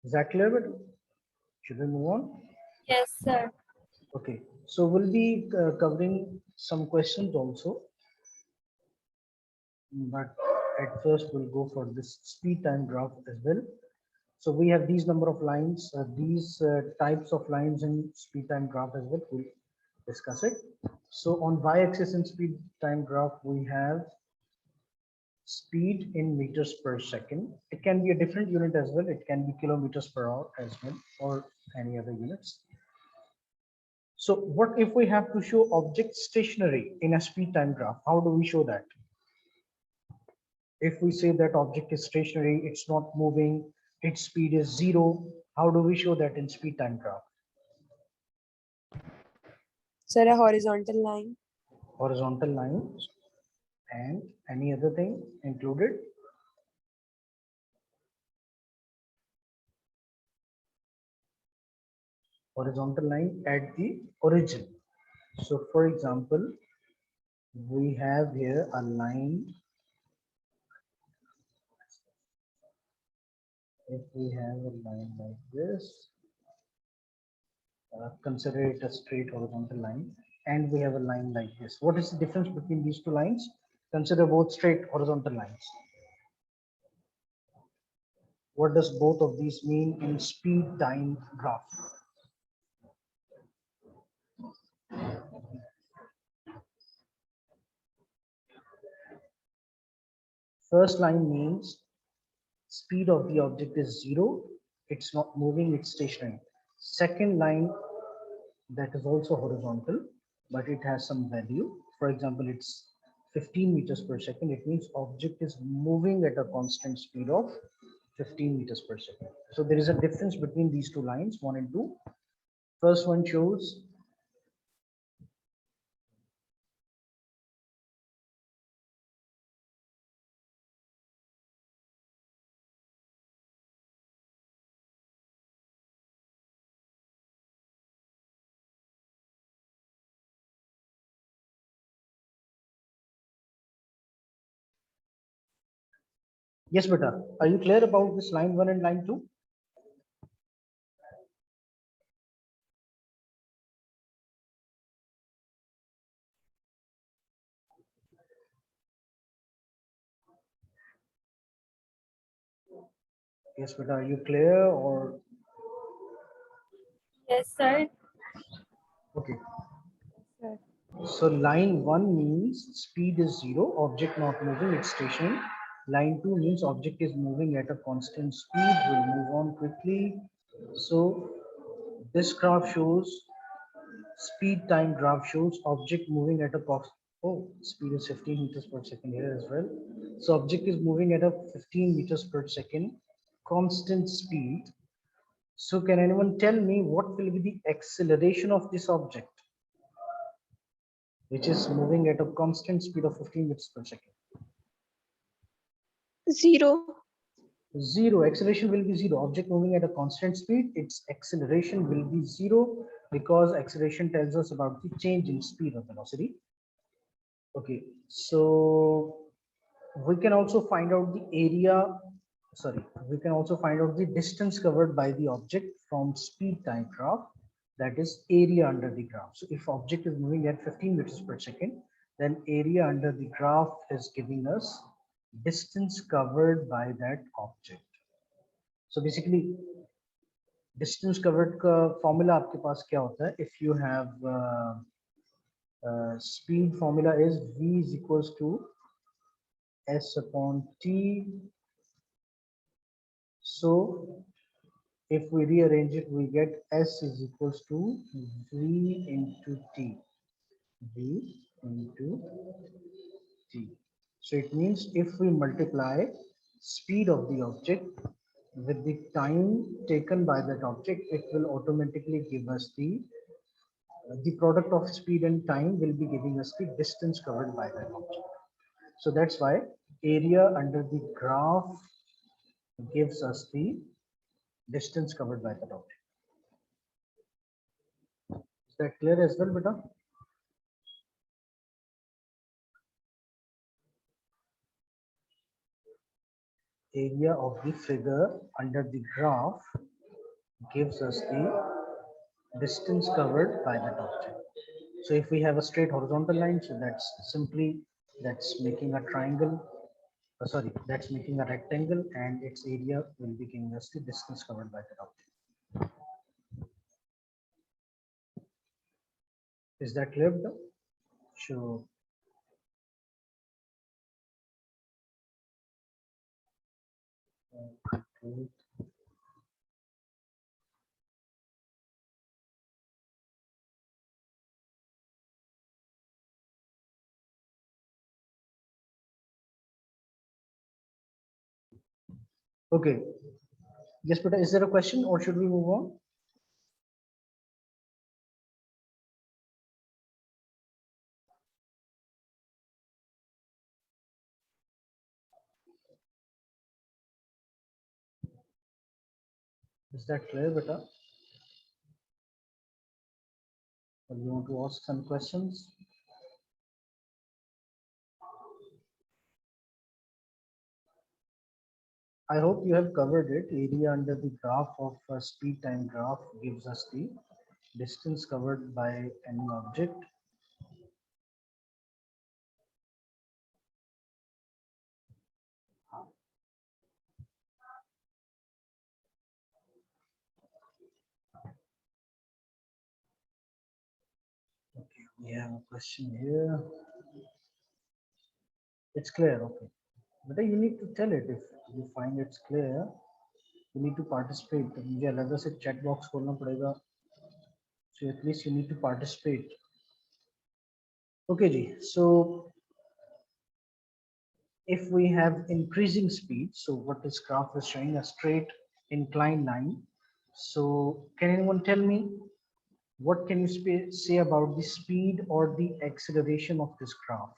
Is that clear? But should we move on? Yes, sir. Okay, so we'll be covering some questions also, but at first we'll go for this speed time graph as well. So we have these number of lines, these types of lines in speed time graph as well. We'll discuss it. So on y-axis in speed time graph, we have speed in meters per second. It can be a different unit as well. It can be kilometers per hour as well, or any other units. So what if we have to show object stationary in a speed time graph? How do we show that? If we say that object is stationary, it's not moving, its speed is 0, how do we show that in speed time graph? Sir, a horizontal line. Horizontal line, and any other thing included? Horizontal line at the origin. So for example, we have here a line. If we have a line like this, consider it a straight horizontal line, and we have a line like this. What is the difference between these two lines? Consider both straight horizontal lines. What does both of these mean in speed time graph? First line means speed of the object is 0, it's not moving, it's stationary. Second line, that is also horizontal, but it has some value. For example, it's 15 meters per second. It means object is moving at a constant speed of 15 meters per second. So there is a difference between these two lines, 1 and 2. First one shows yes, beta. Are you clear about this line 1 and line 2? Yes, beta. Are you clear or Yes, sir. okay? Sir. So line 1 means speed is 0, object not moving, it's stationary. Line 2 means object is moving at a constant speed. We'll move on quickly. So this graph shows speed time graph shows object moving at a speed is 15 meters per second here as well. So object is moving at a 15 meters per second constant speed. So can anyone tell me what will be the acceleration of this object, which is moving at a constant speed of 15 meters per second? 0. 0. Acceleration will be 0. Object moving at a constant speed, its acceleration will be 0, because acceleration tells us about the change in speed or velocity. Okay, so we can also find out the area, sorry, we can also find out the distance covered by the object from speed time graph, that is area under the graph. So if object is moving at 15 meters per second, then area under the graph is giving us distance covered by that object. So basically distance covered का formula आपके पास क्या होता है? If you have speed, formula is v is equals to s upon t. So if we rearrange it, we get s is equals to v into t. V into t. So it means if we multiply speed of the object with the time taken by that object, it will automatically give us the product of speed and time will be giving us the distance covered by that object. So that's why area under the graph gives us the distance covered by that object. Is that clear as well, beta? Area of the figure under the graph gives us the distance covered by that object. So if we have a straight horizontal line, so that's making a triangle. Sorry, that's making a rectangle, and its area will be giving us the distance covered by that object. Is that clear? Sure. Okay. Okay. Yes, but is there a question or should we move on? Is that clear, beta? Or you want to ask some questions? I hope you have covered it. Area under the graph of a speed time graph gives us the distance covered by any object. Okay, we have a question here. It's clear, okay. But you need to tell it if you find it's clear. You need to participate. तो मुझे अलग से chat box खोलना पड़ेगा. So at least you need to participate. Okay, ji. So if we have increasing speed, so what this graph is showing a straight inclined line. So can anyone tell me what can you say about the speed or the acceleration of this graph?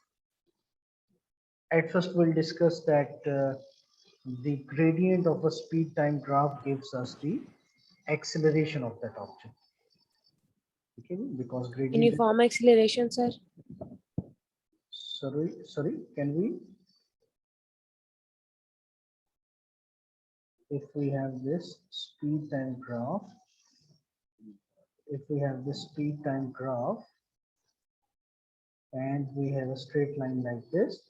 At first, we'll discuss that the gradient of a speed time graph gives us the acceleration of that object. Okay, because gradient. Uniform acceleration, sir. Sorry, can we? If we have this speed time graph, and we have a straight line like this,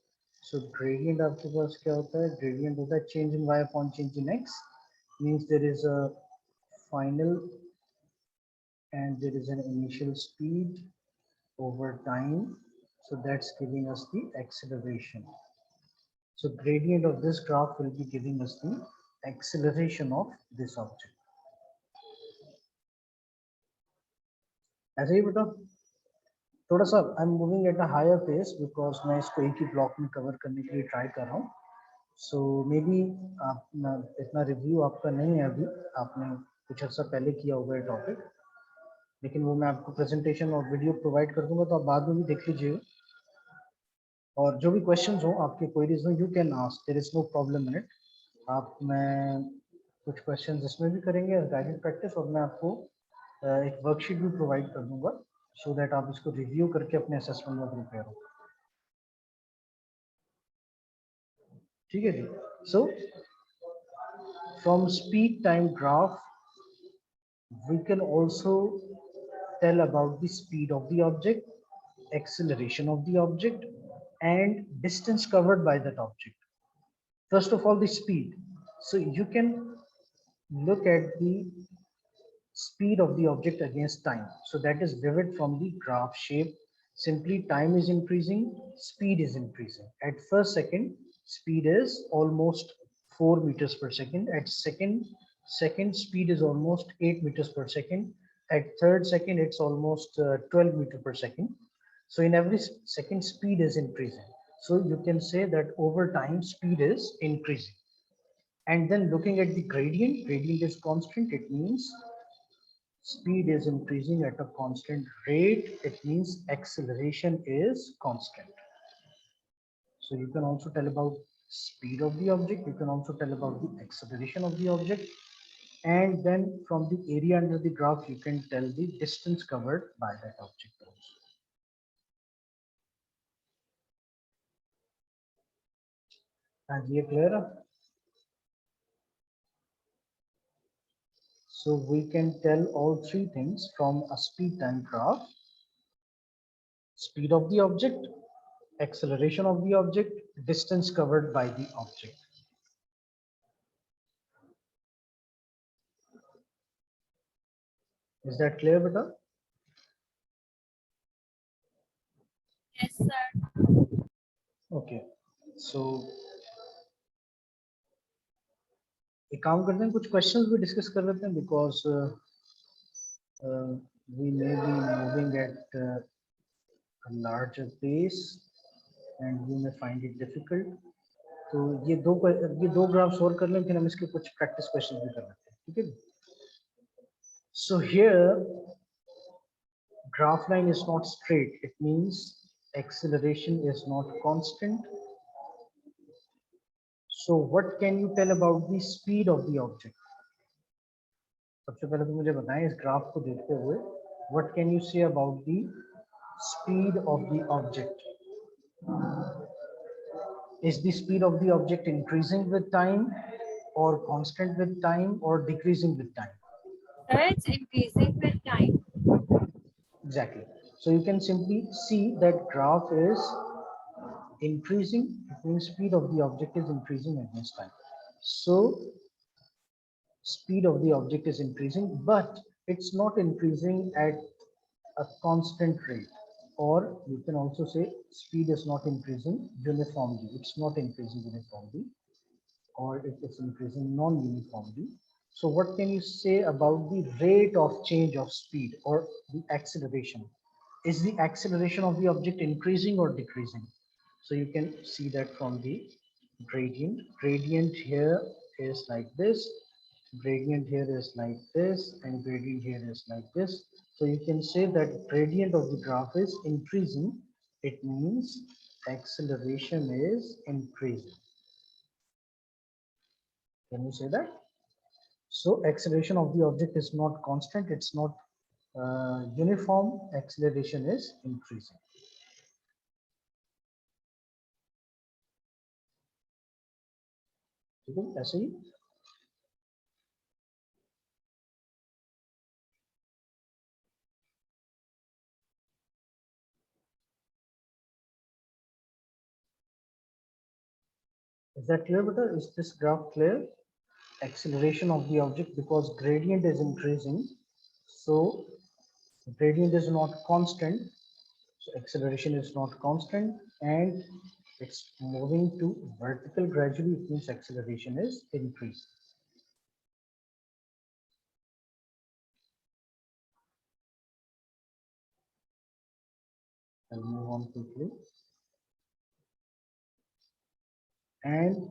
so gradient आपके पास क्या होता है? Gradient होता है change in y upon change in x, means there is a final and there is an initial speed over time, so that's giving us the acceleration. So gradient of this graph will be giving us the acceleration of this object. ऐसे ही बेटा थोड़ा सा I am moving at a higher pace because मैं इसको एक ही block में cover करने के लिए ट्राई कर रहा हूँ. सो मे बी इतना रिव्यू आपका नहीं है अभी, आपने कुछ अर्सा पहले किया होगा ये टॉपिक, लेकिन वो मैं आपको प्रेजेंटेशन और वीडियो प्रोवाइड कर दूंगा, तो आप बाद में भी देख लीजिएगा. और जो भी क्वेश्चंस हो, आपके क्वेरीज हो, you can ask, there is no problem in it. आप मैं कुछ क्वेश्चंस इसमें भी करेंगे गाइडेड प्रैक्टिस, और मैं आपको एक वर्कशीट भी प्रोवाइड कर दूंगा सो दैट आप इसको रिव्यू करके अपने असेसमेंट में प्रिपेयर हो. ठीक है जी. So from speed time graph we can also tell about the speed of the object, acceleration of the object, and distance covered by that object. First of all, the speed. So you can look at the speed of the object against time. So that is vivid from the graph shape. Simply time is increasing, speed is increasing. At first second, speed is almost 4 meters per second. At second speed is almost 8 meters per second. At third second, it's almost 12 meters per second. So in every second, speed is increasing. So you can say that over time, speed is increasing. And then looking at the gradient is constant. It means speed is increasing at a constant rate. It means acceleration is constant. So you can also tell about speed of the object. You can also tell about the acceleration of the object. And then from the area under the graph, you can tell the distance covered by that object also. And we are clear? So we can tell all three things from a speed time graph: speed of the object, acceleration of the object, distance covered by the object. Is that clear, beta? Yes, sir. Okay. So एक काम करते हैं, कुछ questions भी discuss कर लेते हैं because we may be moving at a larger pace and you may find it difficult. तो ये दो ग्राफ्स और कर लें, फिर हम इसके कुछ प्रैक्टिस क्वेश्चंस भी कर लेते हैं, ठीक है? So here graph line is not straight. It means acceleration is not constant. So what can you tell about the speed of the object? सबसे पहले तो मुझे बताएं इस ग्राफ को देखते हुए what can you say about the speed of the object? Is the speed of the object increasing with time or constant with time or decreasing with time? Sir, it's increasing with time. Exactly. So you can simply see that graph is increasing. It means speed of the object is increasing against time. So speed of the object is increasing, but it's not increasing at a constant rate, or you can also say speed is not increasing uniformly. It's not increasing uniformly, or it is increasing non-uniformly. So what can you say about the rate of change of speed or the acceleration? Is the acceleration of the object increasing or decreasing? So you can see that from the gradient. Gradient here is like this, gradient here is like this, and gradient here is like this. So you can say that gradient of the graph is increasing. It means acceleration is increasing. Can you say that? So acceleration of the object is not constant. It's not uniform. Acceleration is increasing. ठीक है, ऐसे ही Is that clear, beta? Is this graph clear? Acceleration of the object, because gradient is increasing, so gradient is not constant, so acceleration is not constant, and it's moving to vertical gradually. It means acceleration is increasing. I'll move on quickly, and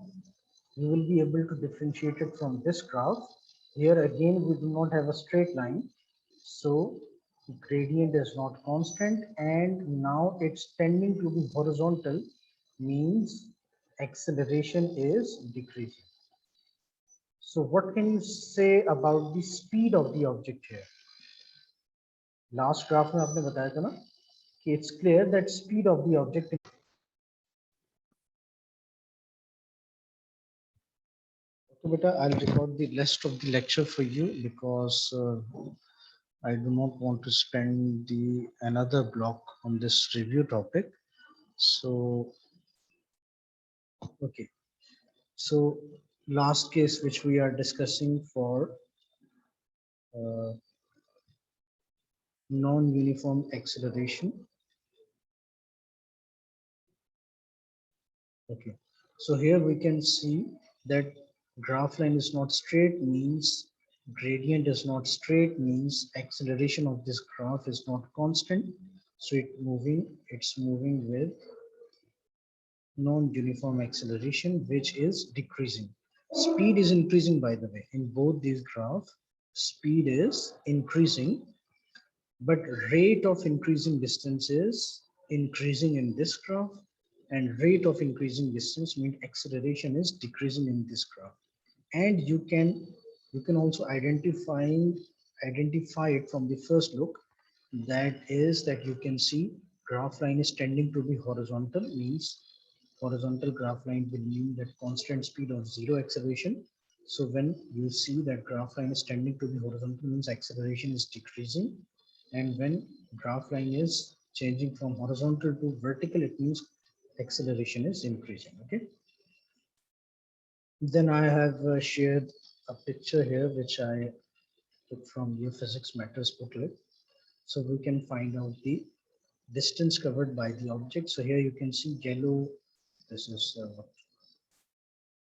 you will be able to differentiate it from this graph. Here again, we do not have a straight line, so gradient is not constant, and now it's tending to be horizontal, means acceleration is decreasing. So what can you say about the speed of the object here? Last graph में आपने बताया था ना कि it's clear that speed of the object. So beta, I'll record the rest of the lecture for you because I do not want to spend the another block on this review topic. So okay, so last case which we are discussing for non-uniform acceleration. Okay, so here we can see that graph line is not straight, means gradient is not straight, means acceleration of this graph is not constant, so it's moving with non-uniform acceleration, which is decreasing. Speed is increasing, by the way, in both these graphs. Speed is increasing, but rate of increasing distance is increasing in this graph, and rate of increasing distance means acceleration is decreasing in this graph. And you can also identify it from the first look. That is that you can see graph line is tending to be horizontal, means horizontal graph line will mean that constant speed of zero acceleration. So when you see that graph line is tending to the horizontal, means acceleration is decreasing. And when graph line is changing from horizontal to vertical, it means acceleration is increasing. Okay. Then I have shared a picture here, which I took from your Physics Matters booklet. So we can find out the distance covered by the object. So here you can see yellow, this is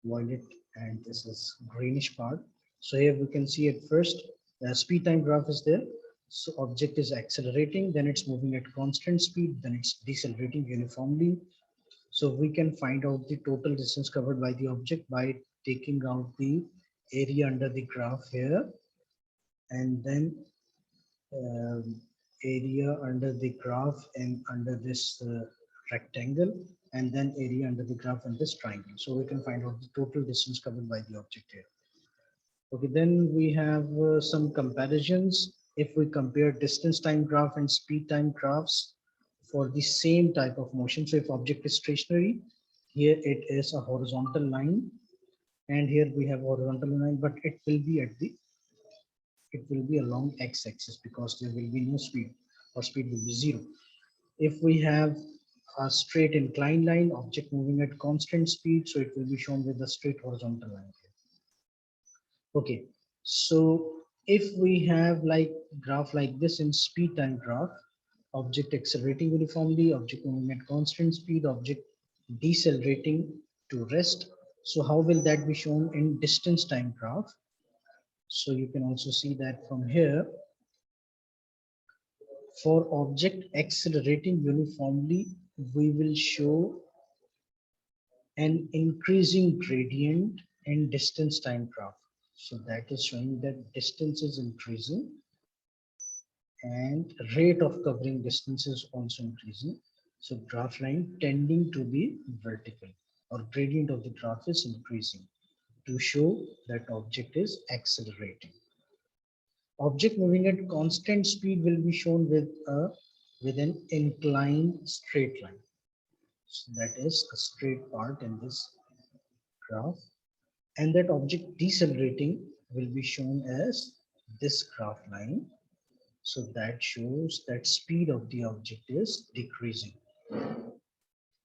violet, and this is greenish part. So here we can see at first the speed time graph is there. So object is accelerating, then it's moving at constant speed, then it's decelerating uniformly. So we can find out the total distance covered by the object by taking out the area under the graph here, and then area under the graph and under this rectangle, and then area under the graph and this triangle. So we can find out the total distance covered by the object here. Okay, then we have some comparisons. If we compare distance time graph and speed time graphs for the same type of motion. So if object is stationary, here it is a horizontal line, and here we have horizontal line, but it will be along x-axis because there will be no speed, or speed will be 0. If we have a straight inclined line, object moving at constant speed, so it will be shown with a straight horizontal line. Okay, so if we have like graph like this in speed time graph, object accelerating uniformly, object moving at constant speed, object decelerating to rest. So how will that be shown in distance time graph? So you can also see that from here, for object accelerating uniformly, we will show an increasing gradient in distance time graph. So that is showing that distance is increasing and rate of covering distance is also increasing. So graph line tending to be vertical, or gradient of the graph is increasing to show that object is accelerating. Object moving at constant speed will be shown with an inclined straight line. So that is a straight part in this graph, and that object decelerating will be shown as this graph line. So that shows that speed of the object is decreasing.